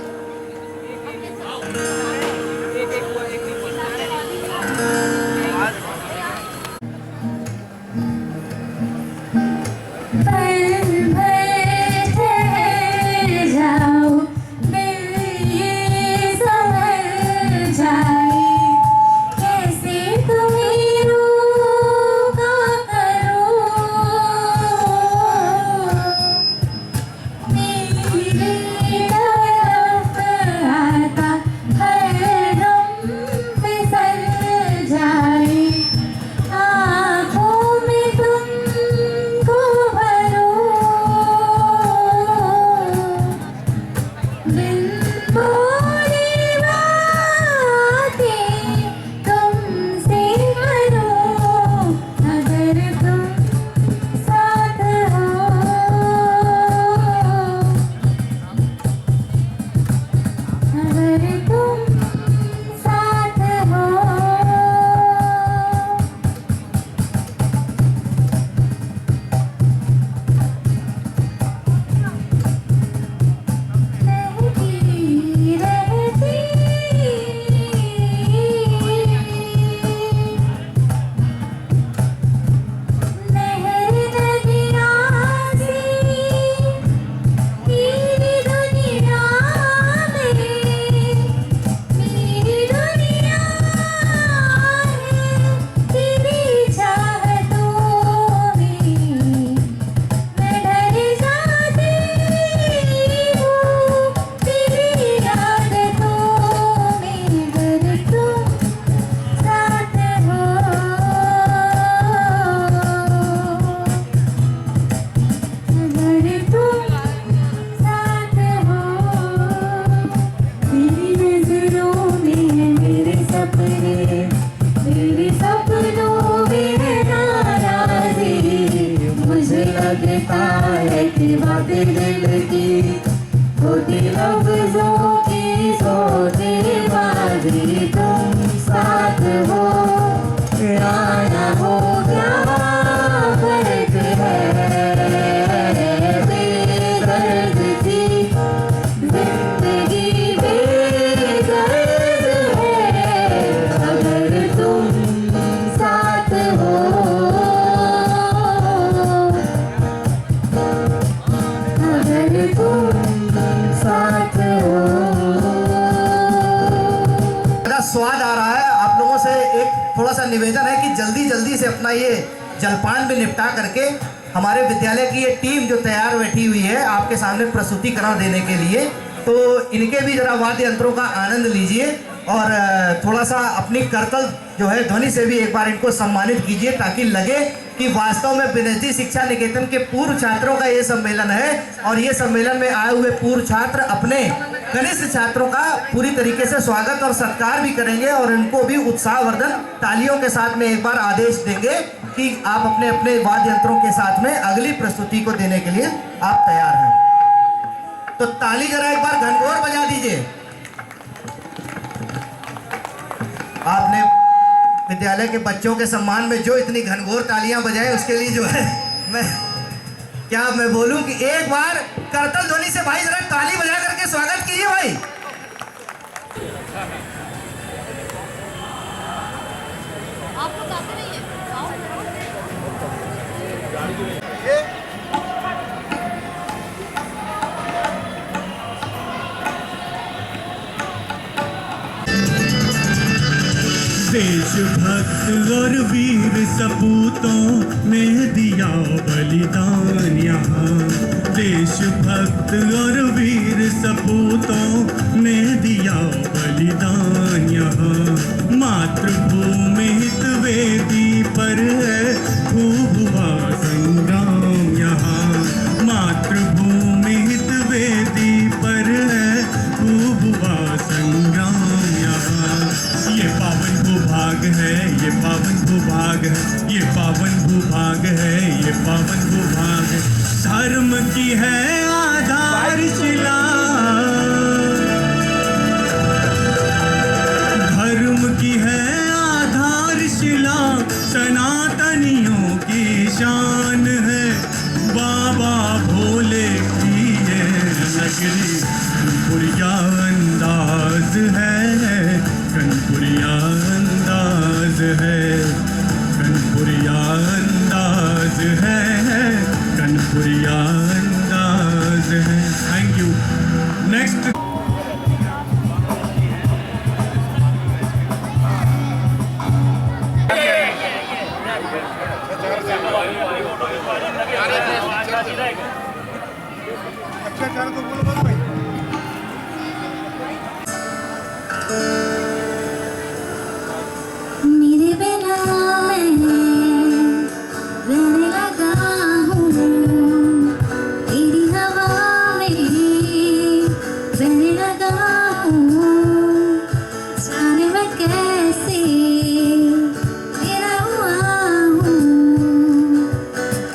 साथ हो। स्वाद आ रहा है। आप लोगों से एक थोड़ा सा निवेदन है कि जल्दी जल्दी से अपना ये जलपान भी निपटा करके हमारे विद्यालय की ये टीम जो तैयार बैठी हुई है आपके सामने प्रस्तुतिकरण देने के लिए, तो इनके भी जरा वाद्य यंत्रों का आनंद लीजिए और थोड़ा सा अपनी करतल जो है ध्वनि से भी एक बार इनको सम्मानित कीजिए, ताकि लगे कि वास्तव में बिनेती शिक्षा निकेतन के पूर्व छात्रों का ये सम्मेलन है और ये सम्मेलन में आए हुए पूर्व छात्र अपने कनिष्ठ छात्रों का पूरी तरीके से स्वागत और सत्कार भी करेंगे और इनको भी उत्साहवर्धन तालियों के साथ में एक बार आदेश देंगे कि आप अपने अपने वाद्य यंत्रों के साथ में अगली प्रस्तुति को देने के लिए आप तैयार हैं। तो ताली जरा एक बार घनघोर बजा दीजिए। आपने विद्यालय के बच्चों के सम्मान में जो इतनी घनघोर तालियां बजाए उसके लिए जो है मैं बोलूं कि एक बार करतल ध्वनि से भाई जरा ताली बजा करके स्वागत कीजिए भाई। आप लोग आते नहीं है। देशभक्त और वीर सपूतों ने दिया बलिदान यहाँ। देशभक्त और वीर सपूतों ने दिया बलिदान यहाँ। मातृभूमि हित वेदी पर है खूब हुआ संग्राम यहाँ। मातृभूमि हित वेदी पर है खूब हुआ संग्राम यहाँ। ये पावन भूभाग है, ये पावन भूभाग है, ये पावन भूभाग है, ये पावन भूभाग है। धर्म की है आधारशिला, धर्म की है आधारशिला, सनातनियों की शान है। बाबा भोले की ये नगरी कानपुरिया अंदाज है, कानपुरिया अंदाज है, कानपुरिया अंदाज है, कानपुरिया अंदाज है। Thank you. नेक्स्ट मेरे बिना मैं रहने लगा हूँ, तेरी हवा में रहने लगा हूँ। जाने मैं कैसे तेरा हुआ हूँ,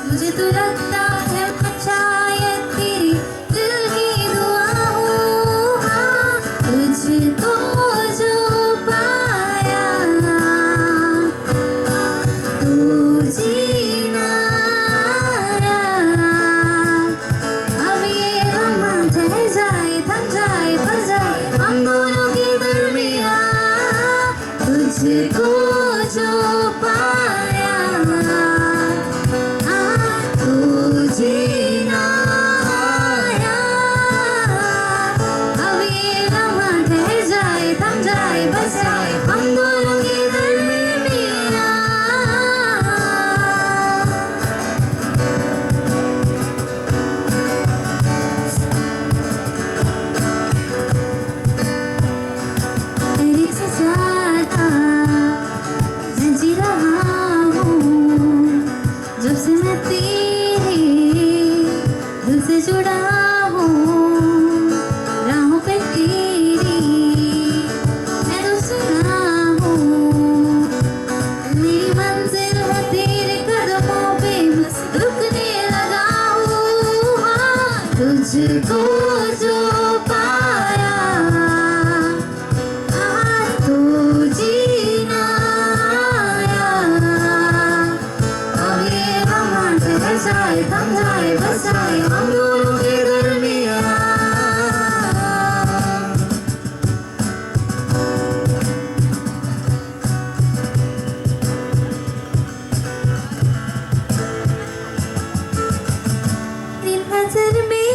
मुझे तो लगता है मैं शायद तेरी दिल की दुआ हूँ। हाँ, तुझको जो पाया तो जीना अब ये हम ठहर जाए, थम जाए, फंस जाए हम दोनों के दरमियाँ। तुझको जो पाया तो जीना अब ये हम ठहर जाए, थम जाए, बस जाए हम दोनों के दरमियाँ। तेरे से ज्यादा मैं जी रहा हूँ, जब से मैं तेरे दिल से जुड़ा हूँ। राहों पे तेरी मैं तो सुना हूँ, मेरी मंजिल है तेरे कदमों पे बस रुकने लगा हूँ। हाँ, तुझको जो पाया तो जीना अब ये हम ठहर जाए, थम जाए, बस जाए हम दोनों के दरमियाँ। तेरी नजर में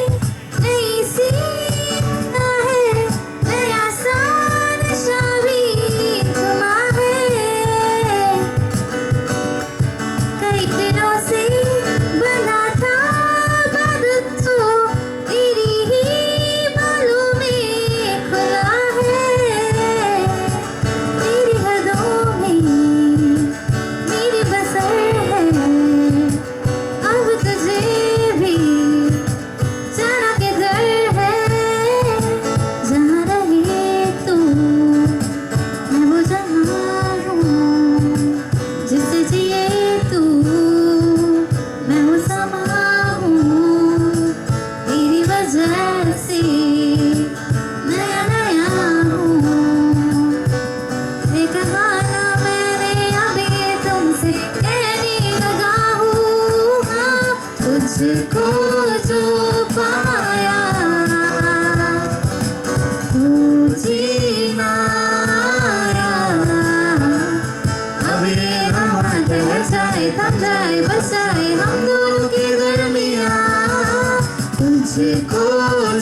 तुझको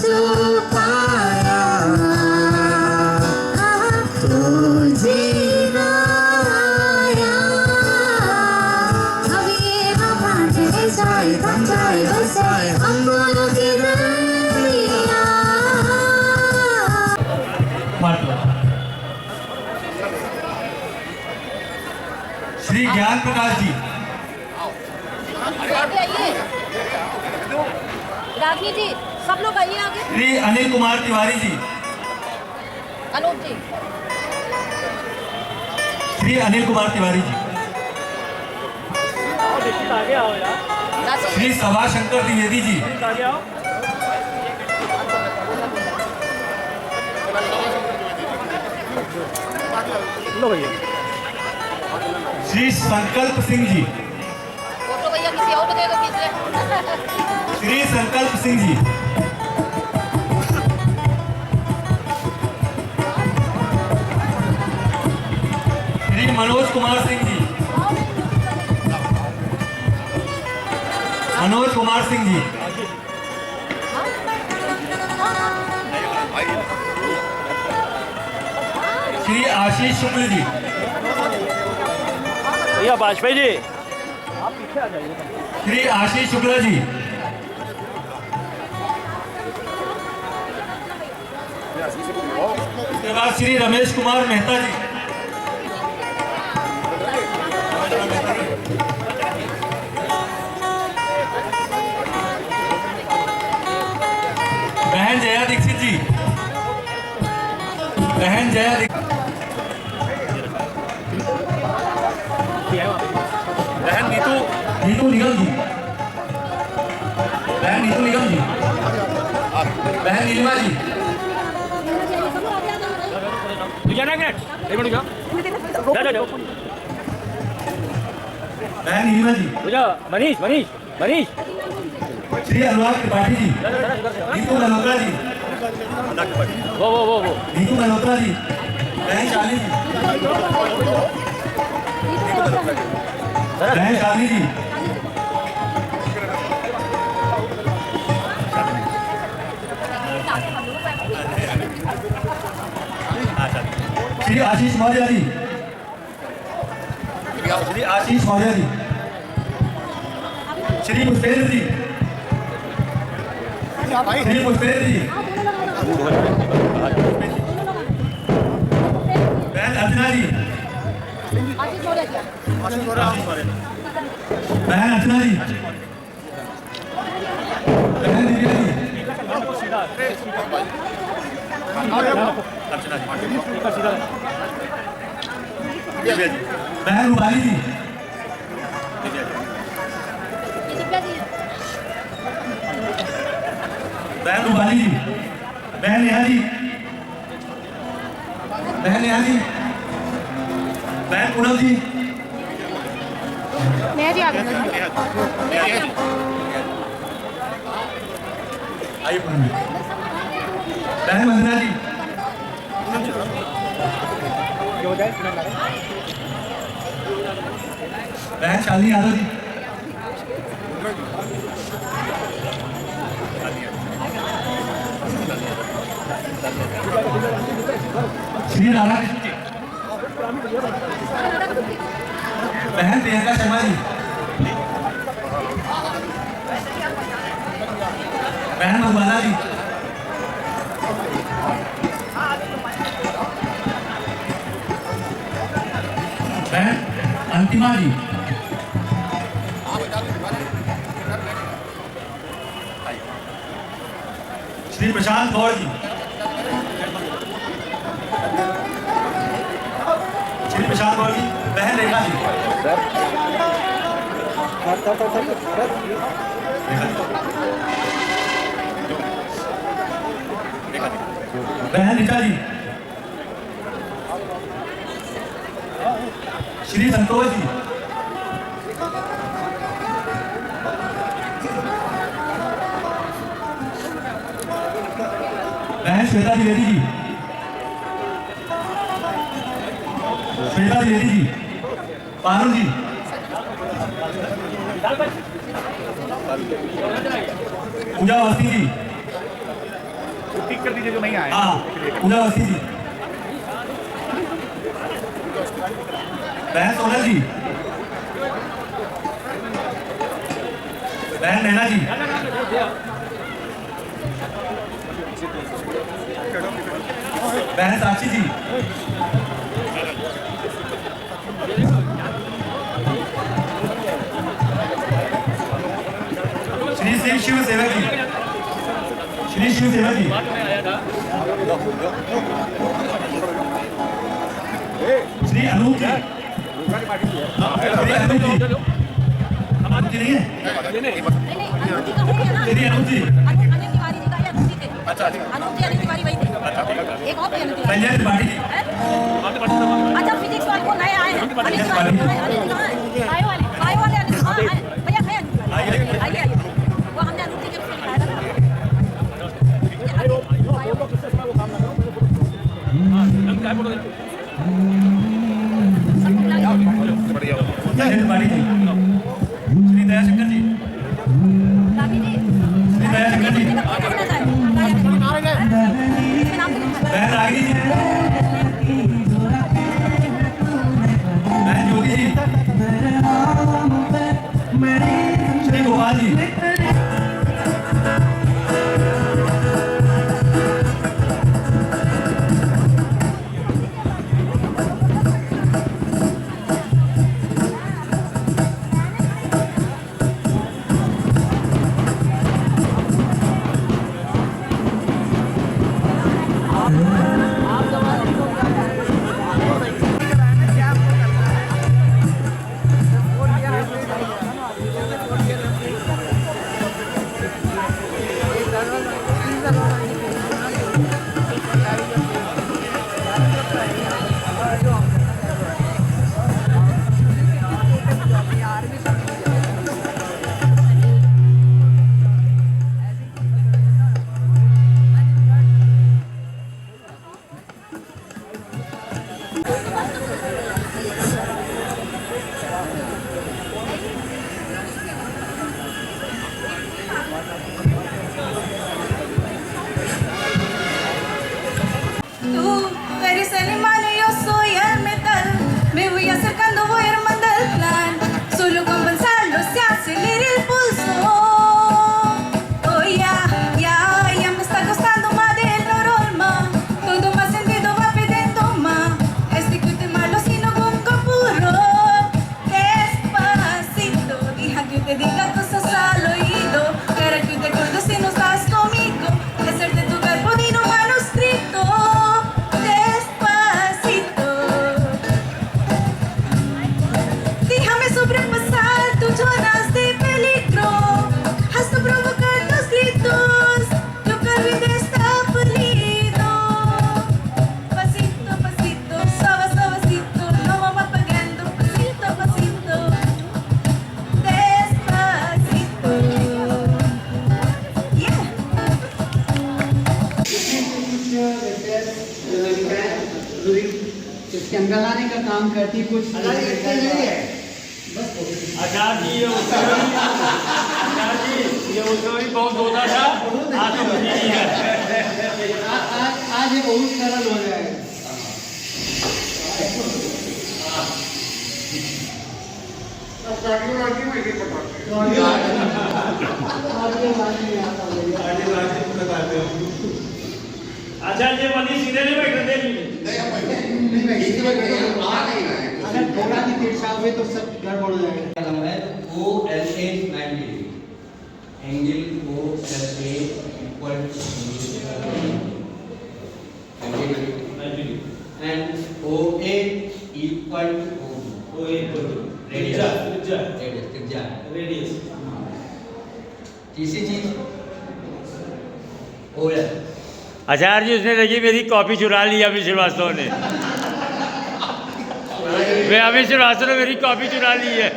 जो पाया तो जीना आया। अब ये वफा चले जाए थम जाए बस जाए हम दोनों की दरिया। श्री ज्ञान प्रकाश जी, राखी जी, सब लोग आइए आगे। श्री अनिल कुमार तिवारी जी, अनूप जी, श्री अनिल कुमार तिवारी जी, आगे आओ यार, श्री सभा शंकर द्विवेदी जी, आगे आओ। लो भैया, श्री संकल्प सिंह जी, फोटो भैया किसी और को दे दो खींच ले। श्री संकल्प सिंह जी, श्री मनोज कुमार सिंह जी, मनोज कुमार सिंह जी, श्री आशीष शुक्ल जी, भैया वाजपेयी जी, आप पीछे आ जाइए। श्री आशीष शुक्ला जी, उसके बाद श्री रमेश कुमार मेहता जी, बहन जया दीक्षित जी, बहन जया दीक्षित, बहन नीतू निगम जी, बहन नीतू निगम जी, बहन नीलिमा जी, बहन नीलिमा जी, मनीष मनीष मनीष, श्री अनुराग त्रिपाठी जी, नीतू मल्होत्रा जी, वो नीतू मल्होत्रा जी, बहन शालिनी जी, बहन शालिनी जी, श्री आशीष मौर्य जी, श्री आशीष मौर्य जी, श्री पुष्पेंद्र जी, श्री पुष्पेंद्र जी, बहन अर्चना जी, बहन अर्चना जी, बहन दिव्या जी, अर्चना जी, बहन रूपाली जी, बहन रूपाली जी, बहन नेहा जी, बहन नेहा जी, बहन पूनम जी, नेहा जी आगे। आइए पूनम जी, बहन वंदना जी, बहन शालिनी यादव जी, श्री राधा कृष्ण जी, बहन प्रियंका शर्मा जी, बहन मधुबाला जी, बहन अंतिमा जी, श्री प्रशांत गौड़ जी, श्री प्रशांत गौड़ जी, बहन रेखा जी, बहन रीता जी, श्री संतोष जी, बहन श्वेता द्विवेदी जी, श्वेता द्विवेदी जी, पारुल जी, पूजा अवस्थी जी, टिक कर दीजिए जो नहीं आए। हाँ पूजा अवस्थी जी, बहन सोनल जी, बहन नैना जी, बहन साक्षी जी, श्री श्री शिव सेवक जी, श्री शिव सेवक जी, श्री अनूप जी, श्री अनूप जी, अनूप जी नहीं है, श्री अनूप जी, अच्छा अनूप जी, अनिल तिवारी वही थे। एक और भी अनिल तिवारी। संजय त्रिपाठी जी, अच्छा फिजिक्स वाले वो नए आए हैं। अनिल तिवारी बायो वाले अनिल, हाँ आए भैया, है अनिल तिवारी, आइए वो हमने अनूप जी के उसमें लिखाया था। संजय त्रिपाठी जी, श्री दयाशंकर जी, श्री दयाशंकर जी, बहन रागिनी जी, बहन ज्योति जी, श्री गोपाल जी, जंगल आने का काम करती कुछ आचार्य जी, ये उसमें भी बहुत होता था, आज तो कुछ नहीं है। आज ये बहुत सरल हो जाएगा। आचार्य जी मनी सीधे नहीं बैठे थे, अगर थोड़ा भी तिरछा हुए तो सब गड़बड़ हो जाएगा। OLA 90 angle OLA equal and OA equal to radius. तीसरी चीज OL। आचार्य जी उसने देखी मेरी कॉपी चुरा ली अमित श्रीवास्तव ने। मैं अमित श्रीवास्तव ने मेरी कॉपी चुरा ली है।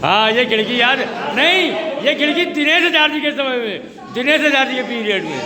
हाँ ये खिड़की यार नहीं, ये खिड़की दिनेश आचार्य जी के समय में, दिनेश आचार्य जी के पीरियड में।